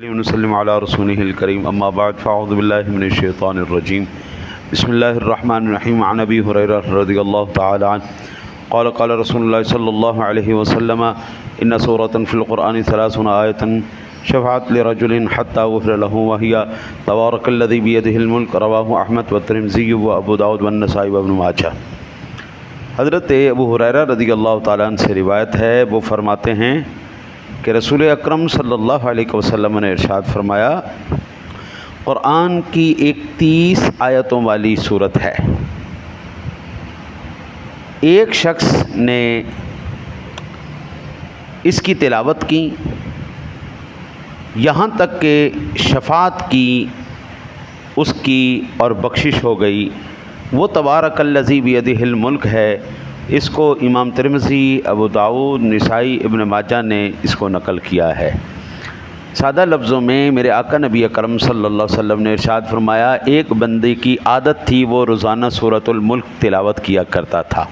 وسلم علی رسولہ الکریم اما بعد فاعوذ باللہ من الشیطان الرجیم بسم اللہ الرحمن الرحیم عن ابی ہریرہ رضی اللہ تعالی عنہ قال قال رسول اللہ صلی اللہ علیہ وسلم ان سورۃ فی القرآن 30 آیۃ شفعت لرجل حتى غفر له وهي تبارک الذی بیدہ الملک رواہ احمد والترمذی وابو داؤد والنسائی وابن ماجہ۔ حضرت ابو ہریرہ رضی اللہ تعالیٰ عنہ سے روایت ہے، وہ فرماتے ہیں کہ رسول اکرم صلی اللہ علیہ وسلم نے ارشاد فرمایا، قرآن کی 31 آیتوں والی سورت ہے، ایک شخص نے اس کی تلاوت کی یہاں تک کہ شفاعت کی اس کی اور بخشش ہو گئی۔ وہ تبارک الذی بیدہ الملک ہے، اس کو امام ترمذی، ابو داؤد، نسائی، ابن ماجہ نے اس کو نقل کیا ہے۔ سادہ لفظوں میں میرے آقا نبی اکرم صلی اللہ علیہ وسلم نے ارشاد فرمایا، ایک بندے کی عادت تھی وہ روزانہ سورۃ الملک تلاوت کیا کرتا تھا۔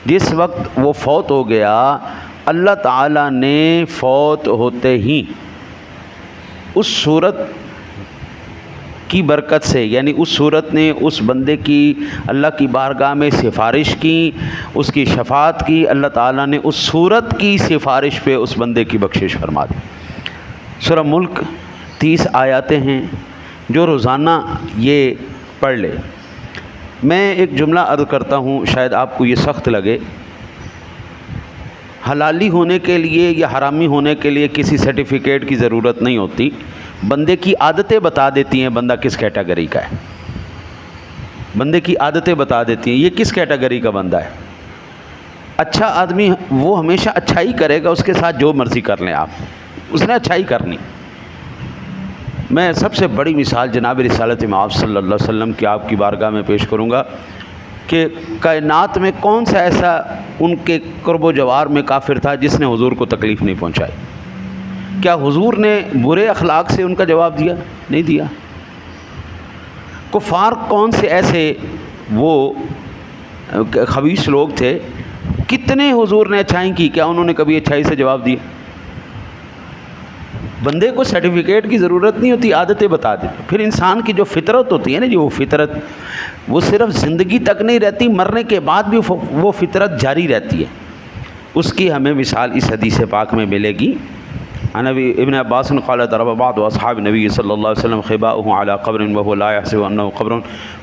جس وقت وہ فوت ہو گیا، اللہ تعالیٰ نے فوت ہوتے ہی اس سورت کی برکت سے، یعنی اس صورت نے اس بندے کی اللہ کی بارگاہ میں سفارش کی، اس کی شفاعت کی، اللہ تعالیٰ نے اس صورت کی سفارش پہ اس بندے کی بخشش فرما دی۔ سورہ ملک 30 آیاتیں ہیں، جو روزانہ یہ پڑھ لے۔ میں ایک جملہ عرض کرتا ہوں، شاید آپ کو یہ سخت لگے۔ حلالی ہونے کے لیے یا حرامی ہونے کے لیے کسی سرٹیفکیٹ کی ضرورت نہیں ہوتی، بندے کی عادتیں بتا دیتی ہیں بندہ کس کیٹیگری کا ہے۔ بندے کی عادتیں بتا دیتی ہیں یہ کس کیٹیگری کا بندہ ہے۔ اچھا آدمی وہ ہمیشہ اچھائی کرے گا، اس کے ساتھ جو مرضی کر لیں آپ، اس نے اچھائی کرنی۔ میں سب سے بڑی مثال جناب رسالت مآب صلی اللہ علیہ وسلم کی آپ کی بارگاہ میں پیش کروں گا کہ کائنات میں کون سا ایسا ان کے قرب و جوار میں کافر تھا جس نے حضور کو تکلیف نہیں پہنچائی؟ کیا حضور نے برے اخلاق سے ان کا جواب دیا؟ نہیں دیا۔ کفار کون سے ایسے وہ خبیث لوگ تھے، کتنے حضور نے اچھائی کی، کیا انہوں نے کبھی اچھائی سے جواب دیا؟ بندے کو سرٹیفکیٹ کی ضرورت نہیں ہوتی، عادتیں بتا دیتے۔ پھر انسان کی جو فطرت ہوتی ہے نا، جو وہ فطرت وہ صرف زندگی تک نہیں رہتی، مرنے کے بعد بھی وہ فطرت جاری رہتی ہے۔ اس کی ہمیں مثال اس حدیث پاک میں ملے گی۔ ابن عباس قال ضرب بعض اصحاب النبی صلی اللہ علیہ وسلم خباءه على قبر وهو لا يحسب انه قبر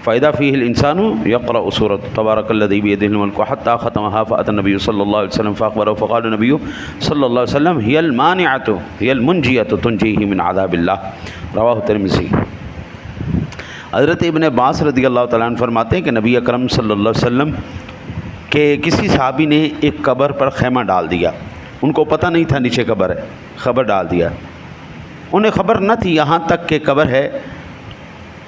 فاذا فيه الانسان يقرا سوره تبارك الذي بيده الملك حتى ختمها فاتى النبي صلى الله عليه وسلم فاخبره فقال النبي صلى الله عليه وسلم هي المانعه هي المنجيه تنجيه من عذاب الله رواه الترمذی۔ حضرت ابن عباس رضی اللہ تعالیٰ عنہ فرماتے ہیں کہ نبی اکرم صلی اللہ علیہ وسلم کے کسی صحابی نے ایک قبر پر خیمہ ڈال دیا، ان کو پتہ نہیں تھا نیچے قبر ہے، خبر ڈال دیا۔ انہیں خبر نہ تھی یہاں تک کہ قبر ہے،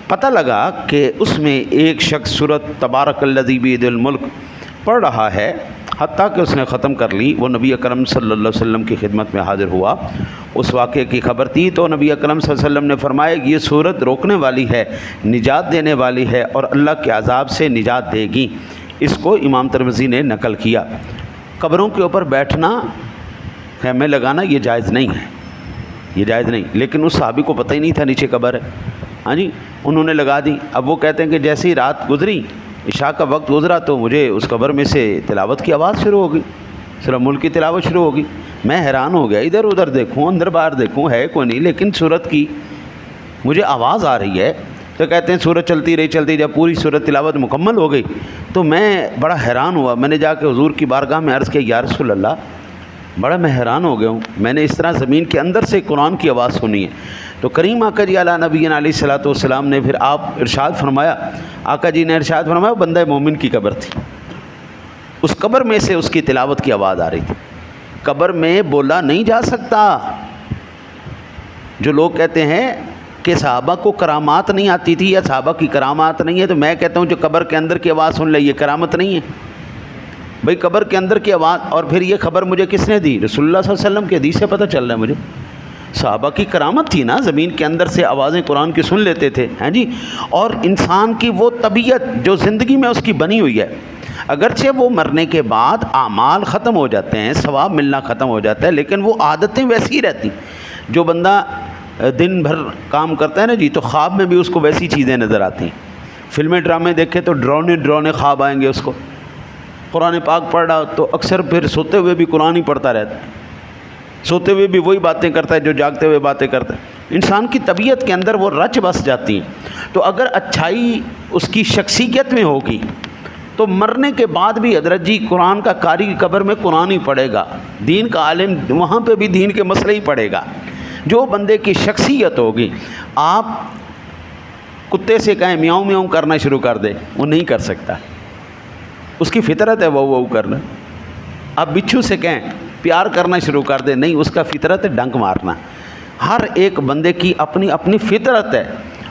پتہ لگا کہ اس میں ایک شخص سورۃ تبارک الذی بیدہ الملک پڑھ رہا ہے، حتیٰ کہ اس نے ختم کر لی۔ وہ نبی اکرم صلی اللہ علیہ وسلم کی خدمت میں حاضر ہوا، اس واقعے کی خبر تھی تو نبی اکرم صلی اللہ علیہ وسلم نے فرمایا یہ سورت روکنے والی ہے، نجات دینے والی ہے اور اللہ کے عذاب سے نجات دے گی۔ اس کو امام ترمذی نے نقل کیا۔ قبروں کے اوپر بیٹھنا، خیمے لگانا یہ جائز نہیں ہے، یہ جائز نہیں، لیکن اس صحابی کو پتہ ہی نہیں تھا نیچے قبر ہے، ہاں جی، انہوں نے لگا دی۔ اب وہ کہتے ہیں کہ جیسی رات گزری، عشاء کا وقت گزرا تو مجھے اس قبر میں سے تلاوت کی آواز شروع ہو گئی، سورہ ملک کی تلاوت شروع ہو گئی۔ میں حیران ہو گیا، ادھر ادھر دیکھوں، اندر باہر دیکھوں، ہے کوئی نہیں، لیکن سورت کی مجھے آواز آ رہی ہے۔ تو کہتے ہیں سورت چلتی رہی، جب پوری سورت تلاوت مکمل ہو گئی تو میں بڑا حیران ہوا۔ میں نے جا کے حضور کی بارگاہ میں عرض کیا، یا رسول اللہ، بڑا میں حیران ہو گیا ہوں، میں نے اس طرح زمین کے اندر سے قرآن کی آواز سنی ہے۔ تو کریم آقا جی علیہ نبینا علیہ الصلوۃ والسلام نے پھر آپ ارشاد فرمایا، آقا جی نے ارشاد فرمایا بندہ مومن کی قبر تھی، اس قبر میں سے اس کی تلاوت کی آواز آ رہی تھی۔ قبر میں بولا نہیں جا سکتا۔ جو لوگ کہتے ہیں کہ صحابہ کو کرامات نہیں آتی تھی یا صحابہ کی کرامات نہیں ہے، تو میں کہتا ہوں جو قبر کے اندر کی آواز سن لے یہ کرامت نہیں ہے بھائی، قبر کے اندر کی آواز۔ اور پھر یہ خبر مجھے کس نے دی؟ رسول اللہ صلی اللہ علیہ وسلم کے حدیث سے پتہ چل رہا ہے مجھے۔ صحابہ کی کرامت تھی نا، زمین کے اندر سے آوازیں قرآن کی سن لیتے تھے، ہیں جی۔ اور انسان کی وہ طبیعت جو زندگی میں اس کی بنی ہوئی ہے، اگرچہ وہ مرنے کے بعد اعمال ختم ہو جاتے ہیں، ثواب ملنا ختم ہو جاتا ہے، لیکن وہ عادتیں ویسی ہی رہتی۔ جو بندہ دن بھر کام کرتا ہے نا جی، تو خواب میں بھی اس کو ویسی چیزیں نظر آتی ہیں. فلمیں ڈرامے دیکھے تو ڈرونے خواب آئیں گے اس کو. قرآن پاک پڑھ رہا تو اکثر پھر سوتے ہوئے بھی قرآن ہی پڑھتا رہتا ہے، سوتے ہوئے بھی وہی باتیں کرتا ہے جو جاگتے ہوئے باتیں کرتا ہے. انسان کی طبیعت کے اندر وہ رچ بس جاتی ہیں. تو اگر اچھائی اس کی شخصیت میں ہوگی تو مرنے کے بعد بھی حضرت جی قرآن کا قاری قبر میں قرآن ہی پڑھے گا، دین کا عالم وہاں پہ بھی دین کے مسئلے ہی پڑھے گا. جو بندے کی شخصیت ہوگی، آپ کتے سے کہیں میاؤں میاؤں کرنا شروع کر دے، وہ نہیں کر سکتا، اس کی فطرت ہے وہ کرنا. آپ بچھو سے کہیں پیار کرنا شروع کر دے، نہیں، اس کا فطرت ہے ڈنک مارنا. ہر ایک بندے کی اپنی اپنی فطرت ہے.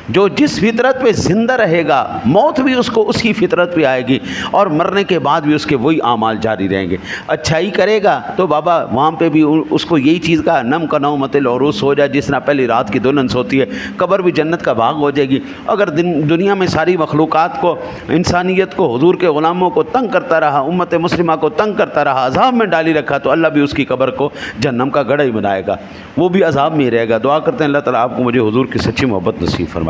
جو جس فطرت پہ زندہ رہے گا موت بھی اس کو اسی فطرت پہ آئے گی، اور مرنے کے بعد بھی اس کے وہی اعمال جاری رہیں گے. اچھائی کرے گا تو بابا وہاں پہ بھی اس کو یہی چیز کا نم کا نومت العروس ہو جائے، جس طرح پہلی رات کی دلہن سوتی ہے، قبر بھی جنت کا باغ ہو جائے گی. اگر دنیا میں ساری مخلوقات کو، انسانیت کو، حضور کے غلاموں کو تنگ کرتا رہا، امت مسلمہ کو تنگ کرتا رہا، عذاب میں ڈالی رکھا، تو اللہ بھی اس کی قبر کو جہنم کا گڑھا ہی بنائے گا، وہ بھی عذاب میں ہی رہے گا. دعا کرتے ہیں اللہ تعالیٰ آپ کو مجھے حضور کی سچی محبت نصیب فرمائے.